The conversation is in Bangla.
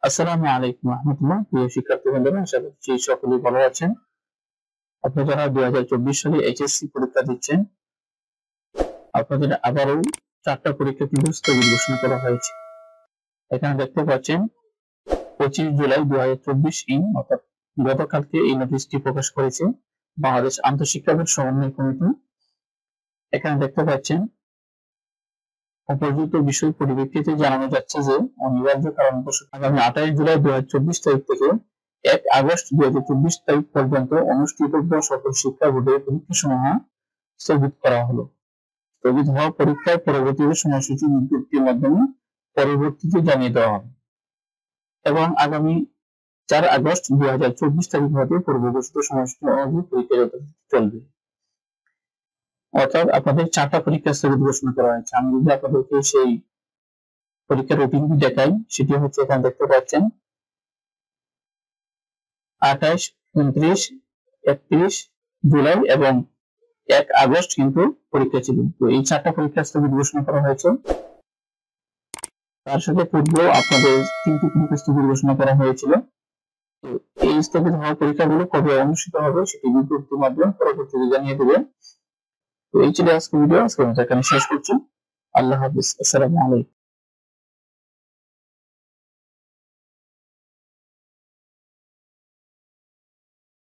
আসসালামু আলাইকুম রহমতুল্লাহ। প্রিয় শিক্ষার্থী বন্ধুরা, আশা করছি সকলেই ভালো আছেন। আপনারা যারা 2024 সালে এইচএসসি পরীক্ষা দিচ্ছেন, আপনাদের আবারও 4টা পরীক্ষা কিন্তু স্থগিত ঘোষণা করা হয়েছে। এখানে দেখতে পাচ্ছেন 25 জুলাই 2024 অর্থাৎ গতকালকে এই নোটিশটি প্রকাশ করেছে বাংলাদেশ আন্তঃশিক্ষা বোর্ড সমন্বয় কমিটি। এখানে দেখতে পাচ্ছেন উপর্যুক্ত বিষয় পরিপ্রেক্ষিতে জানানো যাচ্ছে যে অনিবার্য কারণবশত আগামী 28 জুলাই 2024 তারিখ থেকে 1 আগস্ট 2024 তারিখ পর্যন্ত অনুষ্ঠিতব্য সকল শিক্ষা বোর্ডের পরীক্ষাসমূহ স্থগিত করা হলো। স্থগিত হওয়া পরীক্ষার পরবর্তী সময়সূচি বিজ্ঞপ্তির মাধ্যমে পরবর্তীতে জানিয়ে দেওয়া হবে এবং আগামী 4 আগস্ট 2024 তারিখ হতে পূর্ব ঘোষিত সময়সূচি অনুযায়ী পরীক্ষা চলবে। অর্থাৎ আপনাদের 4টা পরীক্ষা স্থগিত ঘোষণা করা হয়েছে। আমি যদি আপনাদেরকে সেই পরীক্ষার রুটিনটি দেখাই, সেটি হচ্ছে এখানে দেখতে পাচ্ছেন 28, 29, 31 জুলাই এবং 1 আগস্ট কিন্তু পরীক্ষা ছিল। তো এই 4টা পরীক্ষা স্থগিত ঘোষণা করা হয়েছে। তার সাথে পূর্বেও আপনাদের 3টি পরীক্ষা স্থগিত ঘোষণা করা হয়েছিল। তো এই স্থগিত হওয়া পরীক্ষাগুলো কবে অনুষ্ঠিত হবে সেটি বিজ্ঞপ্তির মাধ্যমে পরবর্তীতে জানিয়ে দেবে। তো এই ছিল আজকের ভিডিও। আজকে এখানে শেষ করছি। আল্লাহ হাফিজ। আসসালামু আলাইকুম।